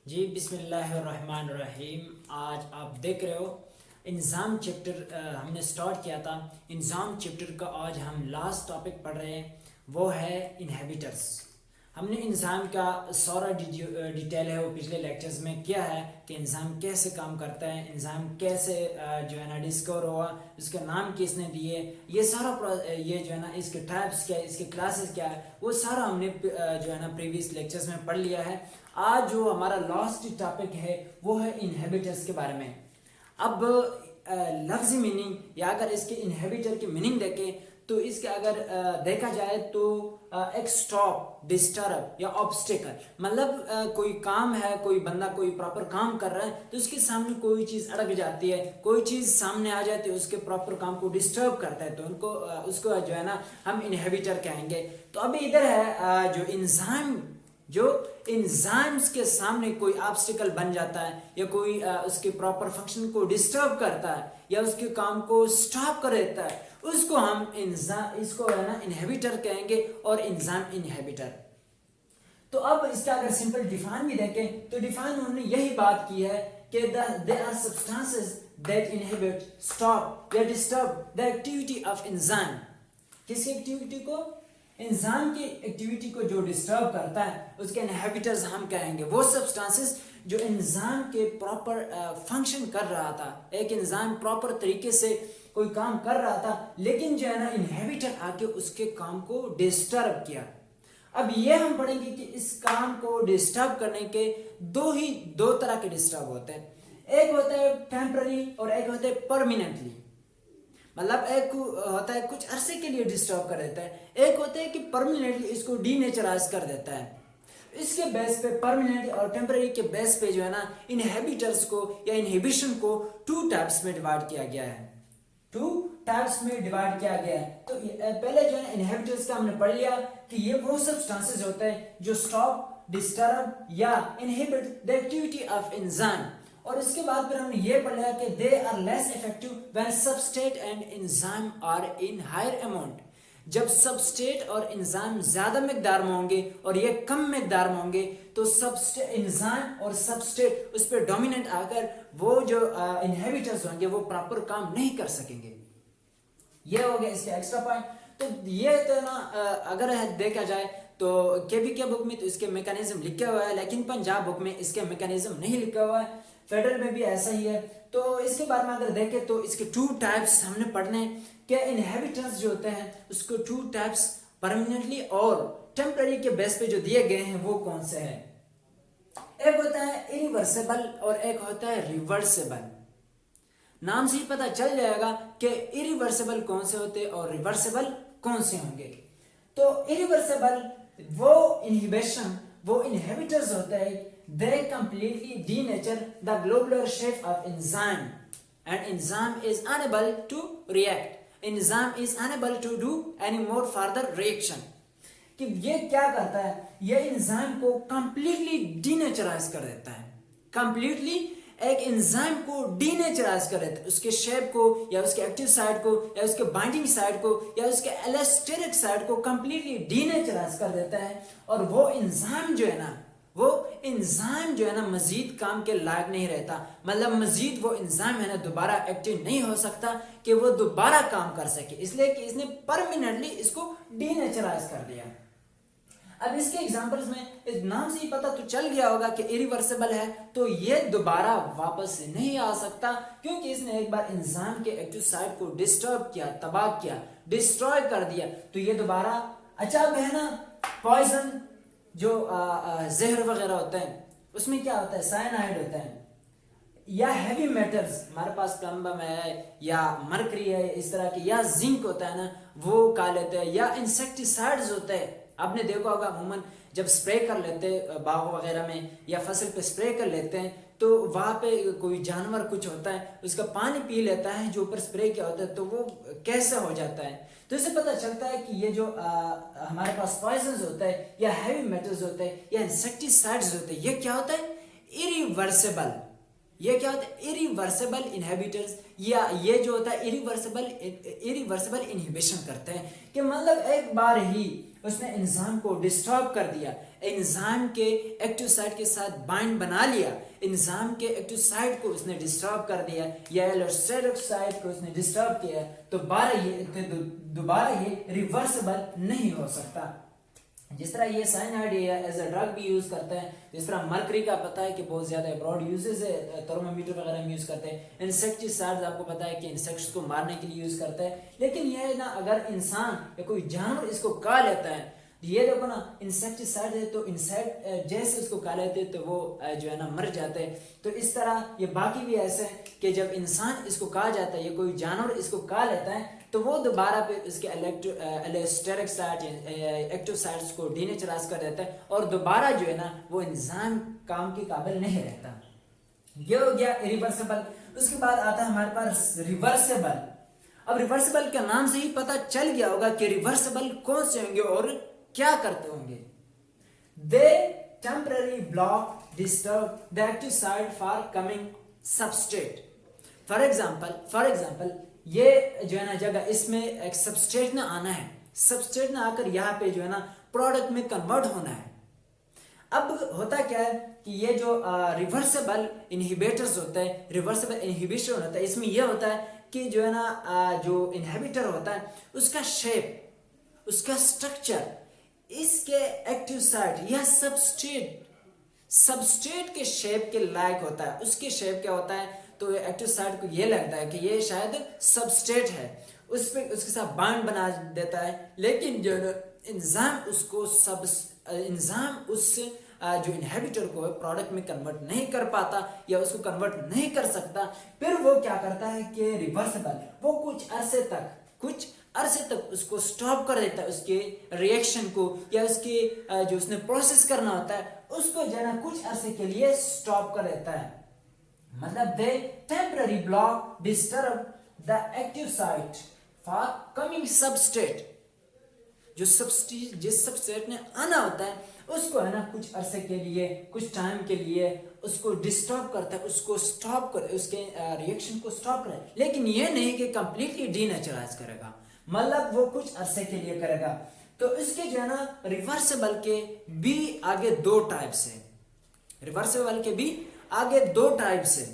जी बिस्मिल्लाहिर्रहमानिर्रहीम। आज आप देख रहे हो इंज़ाम चैप्टर हमने स्टार्ट किया था। इंज़ाम चैप्टर का आज हम लास्ट टॉपिक पढ़ रहे हैं, वो है इनहेबिटर्स। हमने इंज़ाम का सारा डिटेल है वो पिछले लेक्चर्स में किया है कि इंज़ाम कैसे काम करता है, इंज़ाम कैसे जो है ना डिस्कवर हुआ, इसका नाम किसने दिए, ये सारा ये जो है ना इसके टाइप्स क्या है, इसके क्लासेस क्या है, वो सारा हमने जो है ना प्रीवियस लेक्चर्स में पढ़ लिया है। आज जो हमारा लास्ट टॉपिक है वो है इनहेबिटर्स के बारे में। अब लफ्ज़ मीनिंग या अगर इसके इनहेबिटर की मीनिंग देखें तो इसके अगर देखा जाए तो एक स्टॉप, डिस्टर्ब या ऑब्स्टिकल, मतलब कोई काम है, कोई बंदा कोई प्रॉपर काम कर रहा है तो उसके सामने कोई चीज़ अड़क जाती है, कोई चीज़ सामने आ जाती है, उसके प्रॉपर काम को डिस्टर्ब करता है, तो उनको उसको जो है ना हम इनहेबिटर कहेंगे। तो अभी इधर है जो इंजाइम्स के सामने कोई ऑब्स्टिकल बन जाता है या कोई उसके प्रॉपर फंक्शन को डिस्टर्ब करता है या उसके काम को स्टॉप कर देता है, उसको हम इसको है ना इनहेबिटर कहेंगे और इंजाइम इनहेबिटर। तो अब इसका अगर सिंपल डिफाइन भी देखें तो डिफाइन उन्होंने यही बात की है कि they are substances that inhibit, stop या disturb the activity of enzyme. किसकी एक्टिविटी को? एंजाइम की एक्टिविटी को जो डिस्टर्ब करता है उसके इनहिबिटर्स हम कहेंगे। वो सब्सटेंसेस जो एंजाइम के प्रॉपर फंक्शन कर रहा था, एक एंजाइम प्रॉपर तरीके से कोई काम कर रहा था लेकिन जो है ना इनहिबिटर आके उसके काम को डिस्टर्ब किया। अब ये हम पढ़ेंगे कि इस काम को डिस्टर्ब करने के दो तरह के डिस्टर्ब होते हैं। एक होता है टेम्पररी और एक होता है परमानेंटली, मतलब एक होता है कुछ अरसे के लिए डिस्टर्ब कर देता है, एक होता है कि परमानेंटली इसको डीनेचराइज कर देता है। इसके बेस पे परमानेंट और टेम्पररी के बेस पे जो है ना इनहेबिटर्स को या इनहिबिशन को टू टाइप्स में डिवाइड किया गया है। टू टाइप्स में डिवाइड किया गया है। तो पहले जो है इनहिबिटर्स का हमने पढ़ लिया कि ये वो सब्सटेंसेस होते हैं जो स्टॉप, डिस्टर्ब या inhibit the activity of enzyme. और इसके बाद फिर हमने ये पढ़ा कि they are less effective when substrate and enzyme are in higher amount. जब सबस्ट्रेट और एंजाइम ज्यादा मिकदार में होंगे और ये कम मिकदार में होंगे तो एंजाइम और सबस्ट्रेट उस पर डोमिनेंट आकर वो जो इनहिबिटर्स होंगे वो प्रॉपर काम नहीं कर सकेंगे। ये हो गया इसके एक्स्ट्रा पॉइंट। तो ये तो ना अगर देखा जाए तो केवीके बुक में तो इसके मैकेनिज्म लिखा हुआ है, लेकिन पंजाब बुक में इसके मैकेनिज्म नहीं लिखा हुआ है, फेडरल में भी ऐसा ही है। तो इसके बारे में अगर देखें तो इसके टू टाइप्स हमने पढ़ने के इनहेबिटर्स जो होते हैं उसको टू टाइप्स परमानेंटली और टेम्पररी के बेस पे जो दिए गए हैं वो कौन से हैं? एक होता है इरिवर्सिबल और एक होता है रिवर्सिबल। नाम से ही पता चल जाएगा कि इरिवर्सिबल कौन से होते हैं और रिवर्सिबल कौन से होंगे। तो इरिवर्सिबल वो इनहिबिशन, वो इनहिबिटर्स होते हैं, they completely denature the globular shape of enzyme and enzyme is unable to react, enzyme is unable to do any more further reaction। कि ये क्या करता है, ये एंजाइम को कंप्लीटली डीनेचराइज कर देता है। कंप्लीटली एक एंजाइम को डीनेचराइज कर देता है, उसके शेप को या उसके एक्टिव साइड को या उसके बाइंडिंग साइड को या उसके एलेस्टेरिक साइड को कंप्लीटली डीनेचराइज कर देता है। और वो एंजाइम जो है ना मजीद काम के लायक नहीं रहता, मतलब मजीद वो एंजाइम है ना दोबारा एक्टिव नहीं हो सकता कि वो दोबारा काम कर सके, इसलिए कि इसने परमानेंटली इसको डीनेचराइज कर दिया। अब इसके एग्जांपल्स में इस नाम से ही पता तो चल गया होगा कि इरिवर्सिबल है, तो ये दोबारा वापस नहीं आ सकता क्योंकि इसने एक बार एंजाइम के एक्टिव साइड को डिस्टर्ब किया, तबाह किया, डिस्ट्रॉय कर दिया। तो ये दोबारा अच्छा है ना पॉइजन जो जहर वगैरह होता है उसमें क्या होता है, साइनाइड होता है, या हैवी मेटल्स हमारे पास प्लम्बम है या मरकरी है इस तरह की, या जिंक होता है ना वो खा लेते हैं, या इंसेक्टिसाइड्स होते हैं। आपने देखा होगा अमूमन जब स्प्रे कर लेते हैं बागों वगैरह में या फसल पे स्प्रे कर लेते हैं तो वहां पे कोई जानवर कुछ होता है उसका पानी पी लेता है जो ऊपर स्प्रे किया होता है तो वो कैसा हो जाता है। तो इससे पता चलता है कि ये जो हमारे पास पॉइजन्स होता है या हैवी मेटल्स होते हैं या इंसेक्टिसाइड्स होते हैं, ये क्या होता है, इरिवर्सिबल। ये क्या होता है, इरिवर्सिबल इनहिबिटर्स, या ये जो होता है इरिवर्सिबल इनहिबिशन करते हैं कि मतलब एक बार ही उसने एंजाइम को डिस्टर्ब कर दिया, एंजाइम के एक्टिव साइट के साथ बाइंड बना लिया, एंजाइम के एक्टिव साइट को उसने डिस्टर्ब कर दिया या एलोस्टेरिक साइट को उसने डिस्टर्ब किया, तो दोबारा ये रिवर्सिबल नहीं हो सकता। जिस तरह ये साइनाइड एज अ ड्रग भी यूज करते हैं, जिस तरह मर्करी का पता है कि बहुत ज्यादा ब्रॉड यूजेस है, थर्मोमीटर वगैरह में यूज करते हैं। इंसेक्टिसाइड्स आपको पता है कि इंसेक्ट्स को मारने के लिए यूज करते हैं। लेकिन ये है ना, अगर इंसान या कोई जानवर इसको खा लेता है, ये देखो ना, इंसेक्टिसाइड है तो इंसेक्ट जैसे उसको खा लेते हैं तो वो जो है ना मर जाते हैं। तो इस तरह ये बाकी भी ऐसे है कि जब इंसान इसको खा जाता है या कोई जानवर इसको खा लेता है तो वो दोबारा पे उसके एलोस्टेरिक साइट एक्टिव साइट्स को डीनेचराइज कर देता है और दोबारा जो है ना वो एंजाइम काम के काबिल नहीं रहता। ये हो गया इरिवर्सिबल। उसके बाद आता है हमारे पास रिवर्सिबल। अब रिवर्सिबल के नाम से ही पता चल गया होगा कि रिवर्सिबल कौन से होंगे और क्या करते होंगे। They temporary block disturb the active site for coming substrate. For example ये जो है ना जगह, इसमें एक सबस्ट्रेट ने आना है, सबस्ट्रेट ने आकर यहाँ पे जो है ना प्रोडक्ट में कन्वर्ट होना है। अब होता क्या है कि ये जो रिवर्सिबल इनहिबिटर्स होते हैं, रिवर्सिबल इनहिबिशन होता है, इसमें यह होता है कि जो है ना जो इनहिबिटर होता है उसका शेप, उसका स्ट्रक्चर इसके एक्टिव साइट या सबस्ट्रेट के शेप के लायक होता है। उसके शेप क्या होता है, तो एक्टिव साइट को ये लगता है कि ये शायद सबस्ट्रेट है, उस पे उसके साथ बाइंड बना देता है। लेकिन जो एंजाइम उस जो इनहिबिटर को प्रोडक्ट में कन्वर्ट नहीं कर पाता या उसको कन्वर्ट नहीं कर सकता, फिर वो क्या करता है कि रिवर्सिबल वो कुछ अरसे तक उसको स्टॉप कर देता है, उसके रिएक्शन को या उसके जो उसने प्रोसेस करना होता है उसको जो है ना कुछ अरसे के लिए स्टॉप कर देता है। मतलब they temporary block disturb the active site for coming substrate. जिस सबस्ट्रेट ने आना होता है उसको है ना कुछ अरसे के लिए, कुछ टाइम के लिए उसको डिस्टर्ब करता है, उसको स्टॉप कर, उसके रिएक्शन को स्टॉप करे। लेकिन ये नहीं कि कंप्लीटली डीनेचराइज करेगा, मतलब वो कुछ अरसे के लिए करेगा। तो इसके जो है ना रिवर्सिबल के भी आगे दो टाइप्स है, रिवर्सिबल के भी आगे दो टाइप्स है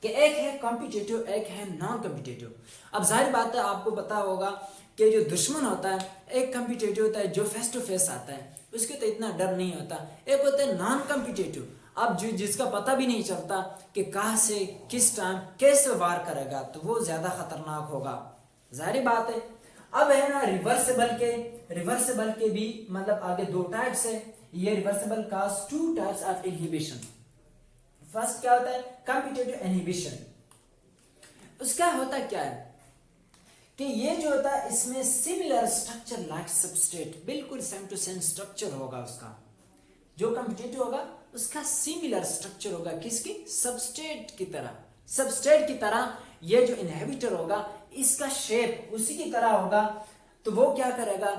कि एक है कॉम्पिटिटिव, एक है नॉन कॉम्पिटिटिव। अब जाहिर बात है आपको पता होगा कि जो दुश्मन होता है, एक कॉम्पिटिटिव होता है जो फेस टू फेस आता है, उसके तो इतना डर नहीं होता। एक होता है नॉन कॉम्पिटिटिव, अब जो जिसका पता भी नहीं चलता कि कहां से किस टाइम कैसे वार करेगा, तो वो ज्यादा खतरनाक होगा, जाहिर बात है। अब है ना रिवर्सिबल के भी मतलब आगे दो टाइप्स है। ये रिवर्सिबल का two types of inhibition. First क्या होता है, कॉम्पिटिटिव इनहिबिशन। उसका होता क्या है कि ये जो होता है इसमें सिमिलर स्ट्रक्चर लाइक सबस्ट्रेट, बिल्कुल सेम टू सेम स्ट्रक्चर होगा उसका। जो कॉम्पिटिटिव होगा उसका सिमिलर स्ट्रक्चर होगा, किसकी, सबस्ट्रेट की तरह ये जो इनहिबिटर होगा इसका शेप उसी की तरह होगा। तो वो क्या करेगा,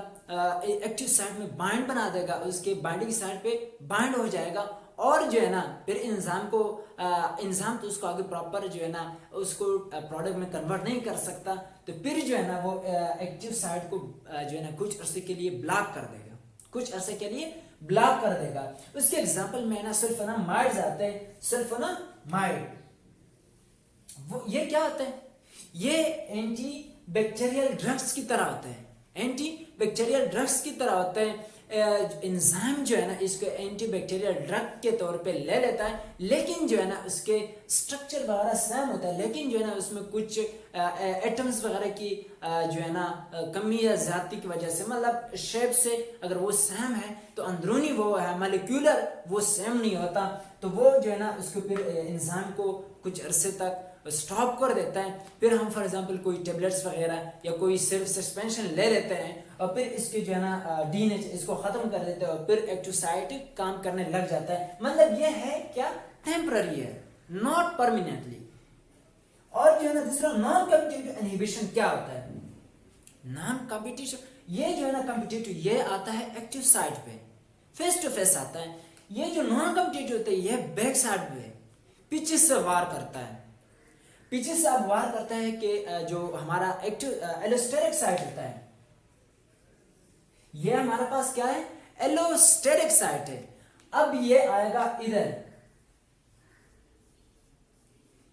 एक्टिव साइट में बाइंड बना देगा, उसके बाइंडिंग साइट पे बाइंड हो जाएगा और जो है ना फिर एंजाइम तो उसको आगे प्रॉपर जो है ना उसको प्रोडक्ट में कन्वर्ट नहीं कर सकता। तो फिर जो है ना वो एक्टिव साइट को जो है ना कुछ अरसे के लिए ब्लॉक कर देगा, उसके एग्जांपल में ना सल्फोनामाइड्स आते हैं। सल्फोनामाइड वो ये क्या होता है, ये एंटी बैक्टीरियल ड्रग्स की तरह होते हैं। एंजाइम जो है ना इसको एंटी बैक्टीरियल ड्रग के तौर पे ले लेता है, लेकिन जो है ना उसके स्ट्रक्चर वगैरह सेम होता है, लेकिन जो है ना उसमें कुछ एटम्स वगैरह की जो है ना कमी या ज्यादती की वजह से, मतलब शेप से अगर वो सेम है तो अंदरूनी वो है मॉलिक्यूलर वो सेम नहीं होता। तो वो जो है ना उसको फिर एंजाइम को कुछ अरसे तक स्टॉप कर देता है। फिर हम फॉर एग्जांपल कोई टेबलेट्स वगैरह या कोई सिर्फ सस्पेंशन ले लेते हैं और फिर इसके जो है ना इसको खत्म कर देते हैं और फिर एक्टिव साइट काम करने लग जाता है। मतलब ये है क्या, टेम्पररी है, नॉट परमानेंटली। और जो है ना दूसरा नॉन कॉम्पिटिटिव इनहिबिशन क्या होता है, नॉन कॉम्पिटिटिव ये जो है ना कॉम्पिटिटिव ये आता है एक्टिव साइट पे, फेस टू फेस आता है। ये जो नॉन कॉम्पिटिटिव होता है ये बैक साइड पे पीछे से वार करता है, पीछे से अब वार करता है कि जो हमारा एक्टिव एलोस्टेरिक साइट होता है ये हमारे पास क्या है, एलोस्टेरिक साइट है। अब ये आएगा इधर,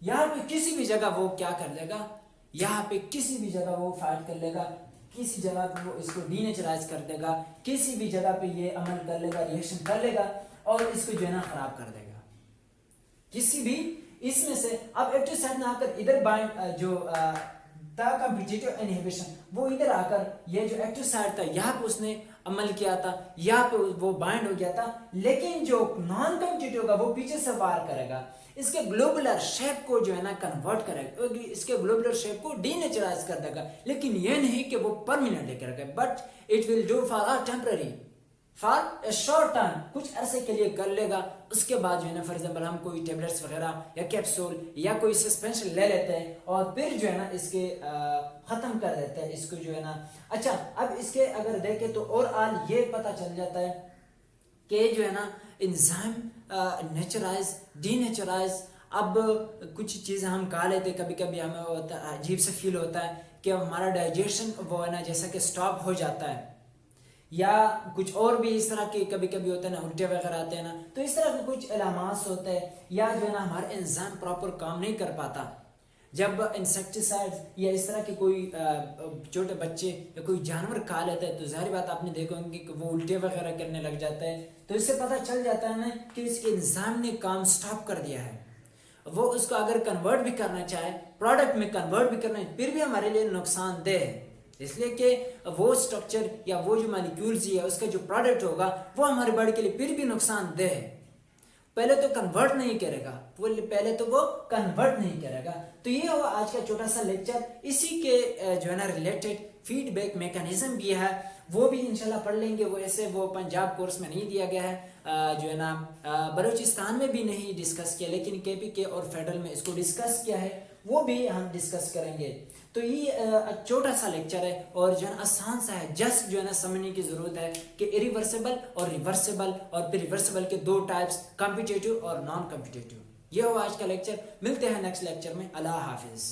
यहां पे किसी भी जगह वो क्या कर लेगा, यहाँ पे किसी भी जगह वो फाइट कर लेगा, किसी जगह पे वो इसको डीनेचराइज कर देगा, किसी भी जगह पे ये अमल कर लेगा, रिएक्शन कर लेगा और इसको जो है ना खराब कर देगा किसी भी इसमें से। अब एक्टिव साइट में आकर इधर बाइंड जो कॉम्पिटिटिव इनहिबिशन, वो इधर आकर ये जो एक्टिव साइट था यहाँ पे उसने अमल किया था, यहाँ पे वो बाइंड हो गया था, लेकिन जो नॉन कॉम्पिटिटिव होगा वो पीछे से वार करेगा, इसके ग्लोबुलर शेप को जो है ना कन्वर्ट करेगा, इसके ग्लोबुलर शेप को डीनेचराइज कर देगा। लेकिन ये नहीं कि वो परमानेंटली करेगा, but it will do for a temporary, for a short time, कुछ अरसे के लिए कर लेगा। उसके बाद जो है ना फॉर एग्जाम्पल हम कोई टेबलेट्स वगैरह या कैप्सूल या कोई सस्पेंशन ले लेते हैं और फिर जो है ना इसके खत्म कर देते हैं इसको जो है ना। अच्छा, अब इसके अगर देखें तो और आल ये पता चल जाता है कि जो है ना एंजाइम नेचराइज डीनेचराइज। अब कुछ चीज़ें हम खा लेते, कभी कभी हमें होता अजीब से फील होता है कि हमारा डाइजेशन वो है ना जैसा कि स्टॉप हो जाता है, या कुछ और भी इस तरह के कभी कभी होता है ना, उल्टे वगैरह आते हैं ना, तो इस तरह के कुछ अलामात होते हैं, या जो है ना हमारे एंजाइम प्रॉपर काम नहीं कर पाता। जब इंसेक्टिसाइड्स या इस तरह के कोई छोटे बच्चे या कोई जानवर खा लेते हैं तो जाहिर बात आपने देखा होंगे कि वो उल्टे वगैरह करने लग जाते हैं, तो इससे पता चल जाता है ना कि इसके एंजाइम ने काम स्टॉप कर दिया है। वो उसको अगर कन्वर्ट भी करना चाहे, प्रोडक्ट में कन्वर्ट भी करना है, फिर भी हमारे लिए नुकसानदेह है, इसलिए कि वो स्ट्रक्चर या वो जो मॉलिक्यूल्स है उसका जो प्रोडक्ट होगा वो हमारे बॉडी के लिए फिर भी नुकसानदेह है। पहले तो कन्वर्ट नहीं करेगा, वो कन्वर्ट नहीं करेगा। तो ये हुआ आज का छोटा सा लेक्चर, इसी के जो है ना रिलेटेड फीडबैक मैकेनिज्म भी है, वो भी इंशाल्लाह पढ़ लेंगे। वो ऐसे वो पंजाब कोर्स में नहीं दिया गया है, जो है ना बलूचिस्तान में भी नहीं डिस्कस किया, लेकिन केपीके और फेडरल में इसको डिस्कस किया है, वो भी हम डिस्कस करेंगे। तो ये छोटा सा लेक्चर है और जो है आसान सा है, जस्ट जो है ना समझने की जरूरत है कि इरिवर्सिबल और रिवर्सिबल और फिर रिवर्सिबल के दो टाइप्स, कॉम्पिटिटिव और नॉन कॉम्पिटिटिव। ये हो आज का लेक्चर, मिलते हैं नेक्स्ट लेक्चर में। अल्लाह हाफिज।